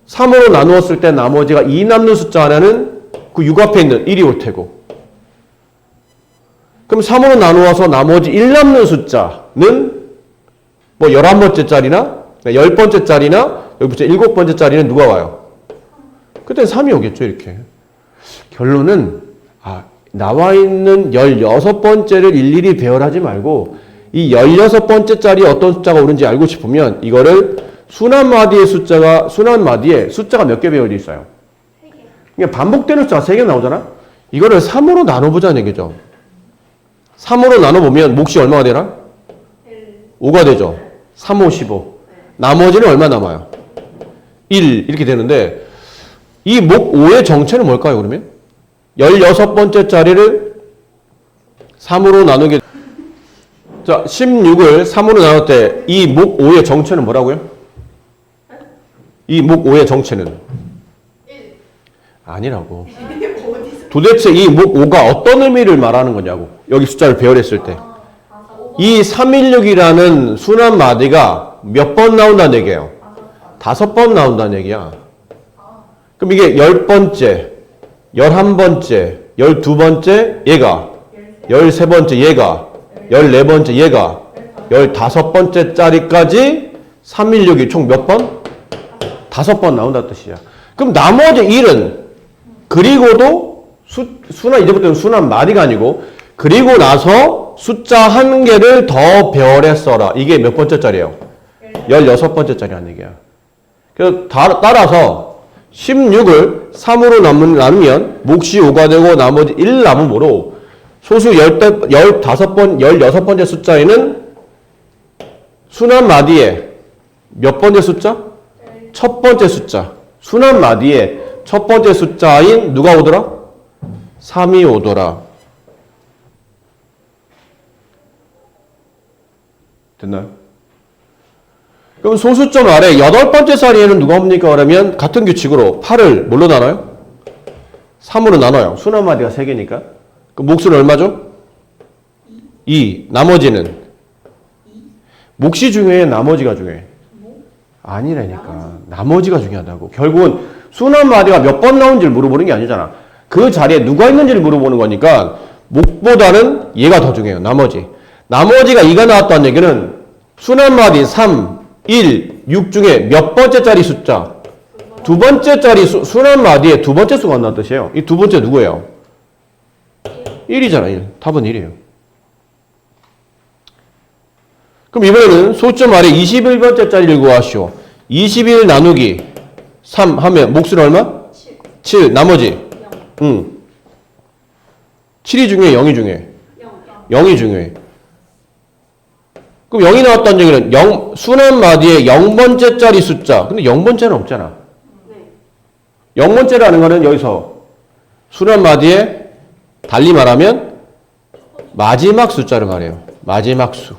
3으로 나누었을 때 나머지가 2 남는 숫자 하나는 그 6 앞에 있는 1이 올 테고 그럼 3으로 나누어서 나머지 1 남는 숫자는 뭐 11번째 자리나 10번째 자리나 여기 붙여 7번째 자리는 누가 와요? 그때는 3이 오겠죠. 이렇게. 결론은 나와 있는 16번째를 일일이 배열하지 말고 이 16번째 자리에 어떤 숫자가 오는지 알고 싶으면 이거를 순환마디의 숫자가 몇 개 배열이 있어요? 3개. 그러니까 반복되는 숫자가 3개 나오잖아? 이거를 3으로 나눠보자는 얘기죠. 3으로 나눠보면 몫이 얼마가 되나? 5가 되죠. 3, 5, 15. 나머지는 얼마 남아요? 1 이렇게 되는데 이 목 5의 정체는 뭘까요? 그러면 16번째 자리를 3으로 나누게 자 16을 3으로 나눌 때 이 목 5의 정체는 뭐라고요? 이 목 5의 정체는 1 아니라고. 어디서 도대체 이 목 5가 어떤 의미를 말하는 거냐고. 여기 숫자를 배열했을 때. 이 316이라는 순환 마디가 몇 번 나온다는 얘기예요? 5번 나온다는 얘기야. 그럼 이게 10번째, 11번째, 12번째 얘가, 13번째 얘가, 14번째 얘가, 15번째 짜리까지 316이 총 몇 번? 5번 나온다는 뜻이야. 그럼 나머지 1은 그리고도 이제부터는 순환 마디가 아니고 그리고 나서 숫자 한 개를 더 배열해 써라. 이게 몇 번째 자리예요? 16번째 자리라는 얘기야. 그래서 따라서 16을 3으로 나누면 몫이 5가 되고 나머지 1 남음으로 소수 16번째 숫자에는 순환 마디에 몇 번째 숫자? 첫 번째 숫자. 순환 마디에 첫 번째 숫자인 누가 오더라? 3이 오더라. 됐나요? 그럼 소수점 아래 8번째 자리에는 누가 옵니까? 그러면 같은 규칙으로 8을 뭘로 나눠요? 3으로 나눠요. 순환 마디가 3개니까. 그럼 몫은 얼마죠? 2. 나머지는? 몫이 중요해? 나머지가 중요해? 아니라니까. 나머지가 중요하다고. 결국은 순환 마디가 몇 번 나온지를 물어보는 게 아니잖아. 그 자리에 누가 있는지를 물어보는 거니까 몫보다는 얘가 더 중요해요. 나머지가 2가 나왔다는 얘기는 순환 마디 3, 1, 6 중에 몇 번째짜리 숫자? 두 번째짜리 순환 마디에 두 번째 수가 온다는 뜻이에요. 이 두 번째 누구예요? 1이잖아. 1. 답은 1이에요. 그럼 이번에는 소점 아래 21번째짜리를 구하시오. 21 나누기 3 하면 몫은 얼마? 7. 나머지? 7이 중요해? 0이 중요해? 0이 중요해. 그럼 0이 나왔다는 얘기는 순환 마디에 0번째짜리 숫자. 근데 0번째는 없잖아. 0번째라는 거는 여기서 순환 마디에 달리 말하면 마지막 숫자를 말해요. 마지막 수.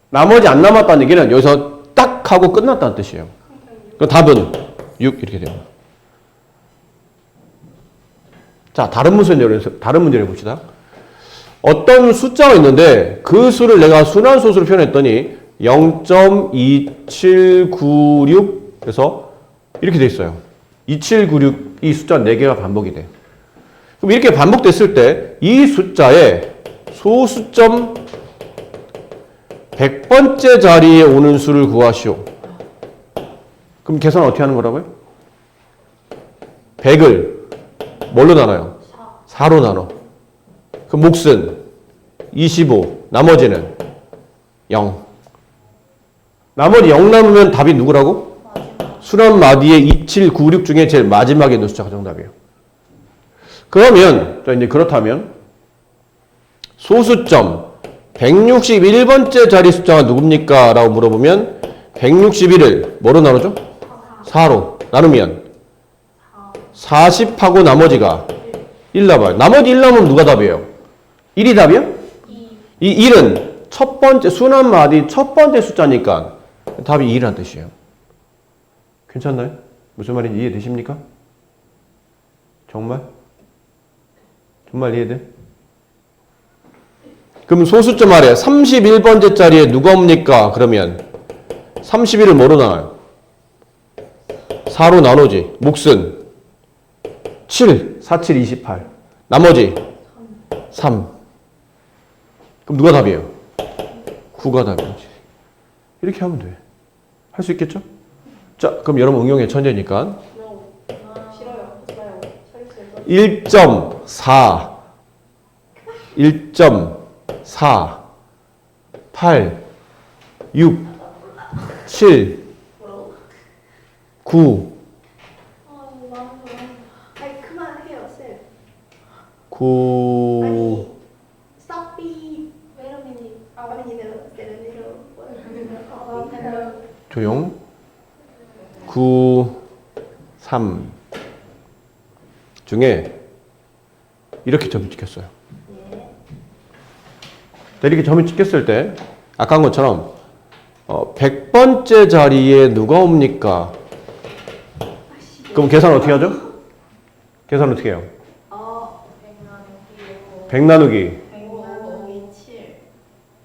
나머지 안 남았다는 얘기는 여기서 딱 하고 끝났다는 뜻이에요. 그 답은 6 이렇게 돼요. 자, 다른 문제를 봅시다. 어떤 숫자가 있는데 그 수를 내가 순환소수로 표현했더니 0.2796 그래서 이렇게 돼 있어요. 2796 이 숫자 4개가 반복이 돼. 그럼 이렇게 반복됐을 때 이 숫자의 소수점 100번째 자리에 오는 수를 구하시오. 그럼 계산 어떻게 하는 거라고요? 100을 뭘로 나눠요? 4로 나눠. 그 몫은 25, 나머지는 0. 나머지 0 남으면 답이 누구라고? 순환 마디에 2796 중에 제일 마지막에 있는 숫자가 정답이에요. 그러면, 자, 이제 그렇다면, 소수점 161번째 자리 숫자가 누굽니까? 라고 물어보면, 161을 뭐로 나누죠? 4로 나누면, 40하고 나머지가 1 남아요. 나머지 1 남으면 누가 답이에요? 1이 답이야? 이 1은 첫 번째, 순환 마디 첫 번째 숫자니까 답이 2라는 뜻이에요. 괜찮나요? 무슨 말인지 이해되십니까? 정말? 정말 이해돼? 그럼 소수점 아래 31번째 자리에 누가 옵니까? 그러면 31을 뭐로 나눠요? 4로 나누지. 몫은 7, 4, 7, 28. 나머지 3. 그럼 누가 답이에요? 9가 답이지. 이렇게 하면 돼. 할 수 있겠죠? 자, 그럼 여러분 응용의 천재니까 1.4 1.4 8 6 7 9 아니 그만해요 쌤. 9 아니 stop it. Wait a minute. I need to get a little. 조용 9 3 중에 이렇게 점을 찍혔어요. 자, 이렇게 점을 찍혔을 때 아까 한 것처럼 100번째 자리에 누가 옵니까? 그럼 계산 어떻게 하죠? 계산 어떻게 해요? 100 나누기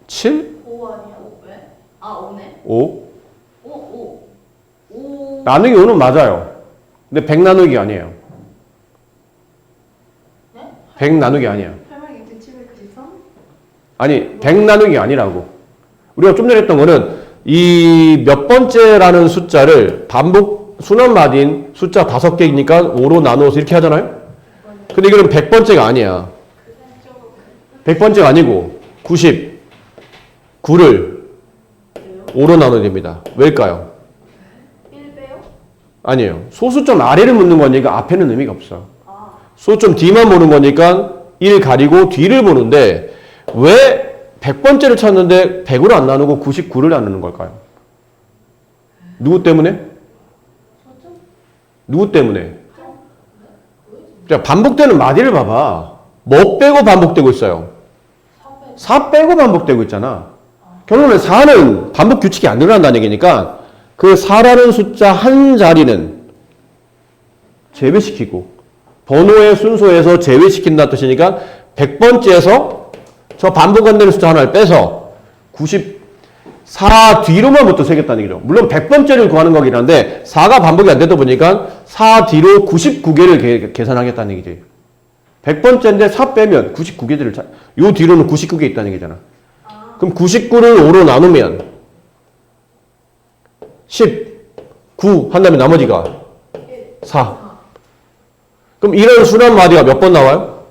7? 5 아니야? 5 왜? 아 5네? 5? 5 나누기 5는 맞아요. 근데 100 나누기 아니에요. 네? 100 나누기 아니야. 8만 793? 아니 100 나누기 아니라고. 우리가 좀 전에 했던 거는 이 몇 번째라는 숫자를 반복 순환 마디인 숫자 5개이니까 5로 나누어서 이렇게 하잖아요. 근데 이거는 100번째가 아니야. 100번째가 아니고 99를 5로 나눠야 됩니다. 왜일까요? 1 빼요? 아니에요. 소수점 아래를 묻는 거니까 앞에는 의미가 없어. 소수점 뒤만 보는 거니까 1 가리고 뒤를 보는데 왜 100번째를 찾는데 100으로 안 나누고 99를 나누는 걸까요? 누구 때문에? 누구 때문에? 자, 반복되는 마디를 봐봐. 뭐 빼고 반복되고 있어요? 4 빼고 반복되고 있잖아. 결론은 4는 반복 규칙이 안 일어난다는 얘기니까 그 4라는 숫자 한 자리는 제외시키고 번호의 순서에서 제외시킨다는 뜻이니까 100번째에서 저 반복 안 되는 숫자 하나를 빼서 94 뒤로만부터 세겠다는 얘기죠. 물론 100번째를 구하는 거긴 한데 4가 반복이 안 되다 보니까 4 뒤로 99개를 계산하겠다는 얘기지. 100번째인데 4 빼면 99개들을 요 뒤로는 99개 있다는 얘기잖아. 그럼 99를 5로 나누면 10, 9 한 다음에 나머지가 4. 그럼 이런 순환 마디가 몇 번 나와요?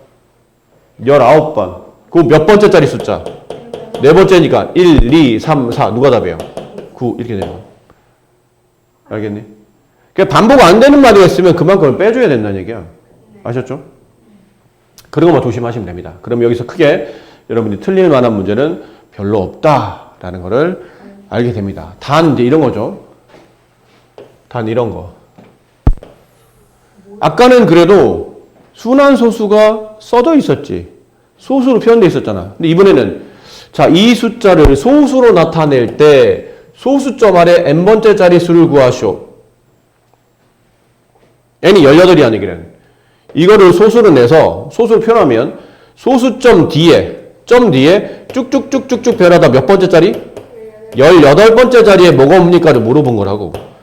19번. 그 몇 번째 짜리 숫자? 네 번째니까 1, 2, 3, 4. 누가 답이에요? 9 이렇게 되는 거야. 알겠니? 그러니까 반복 안 되는 마디가 있으면 그만큼을 빼줘야 된다는 얘기야. 아셨죠? 그런 것만 조심하시면 됩니다. 그럼 여기서 크게 여러분이 틀릴 만한 문제는 별로 없다라는 거를 알게 됩니다. 단 이제 이런 거죠. 단 이런 거. 아까는 그래도 순환소수가 써져 있었지. 소수로 표현되어 있었잖아. 근데 이번에는 자, 이 숫자를 소수로 나타낼 때 소수점 아래 n번째 자릿수를 구하시오. n이 18이라는 얘기는. 이거를 소수로 내서 소수로 표현하면 소수점 뒤에 점 뒤에 쭉쭉쭉쭉쭉 변하다 몇 번째 자리? 18번째 자리에 뭐가 옵니까를 물어본 거라고.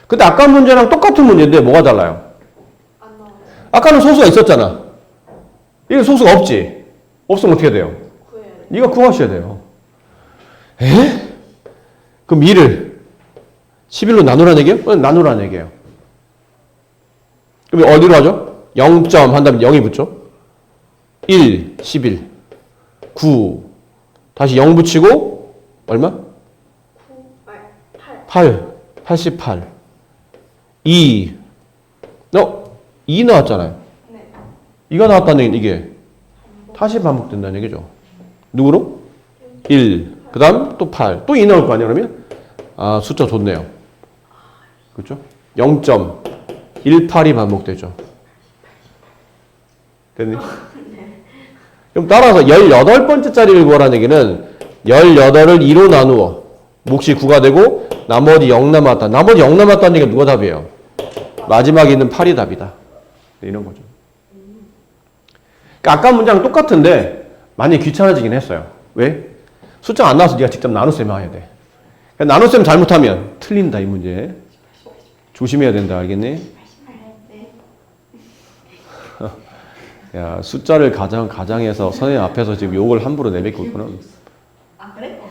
근데 아까 문제랑 똑같은 문제인데 뭐가 달라요? 안 나와요. 아까는 소수가 있었잖아. 이건 소수가 없지. 없으면 어떻게 돼요? 구해야 돼. 네가 구하셔야 돼요. 에? 그럼 2를 11로 나누라는 얘기예요? 나누라는 얘기예요. 그럼 어디로 하죠? 0점 한 다음에 0이 붙죠? 1, 11, 9 다시 0 붙이고 얼마? 9, 8. 8, 88 2 2 나왔잖아요. 네. 2가 나왔다는 얘기는 이게 다시 반복된다는 얘기죠. 누구로? 1. 그 다음 또 8. 또 2 나올 거 아니야, 그러면? 아, 숫자 좋네요. 그렇죠? 0.18이 반복되죠. 됐니? 그럼 따라서 18번째 자리를 구하라는 얘기는 18을 2로 나누어. 몫이 9가 되고 나머지 0 남았다. 나머지 0 남았다는 얘기가 누가 답이에요? 마지막에 있는 8이 답이다. 이런 거죠. 그러니까 아까 문장은 똑같은데 많이 귀찮아지긴 했어요. 왜? 숫자 안 나와서 네가 직접 나눗셈 해야 돼. 그러니까 나눗셈 잘못하면 틀린다 이 문제. 조심해야 된다. 알겠니? 네. 야, 숫자를 가장해서 선생님 앞에서 지금 욕을 함부로 내뱉고 있구나. 아 그래?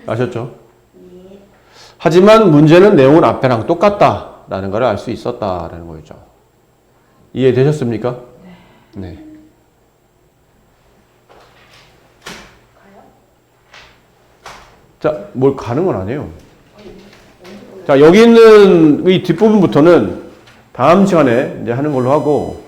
아셨죠? 하지만 문제는 내용은 앞에랑 똑같다라는 걸 알 수 있었다라는 거였죠. 이해되셨습니까? 네. 자, 뭘 가는 건 아니에요. 자, 여기 있는 이 뒷부분부터는 다음 시간에 이제 하는 걸로 하고,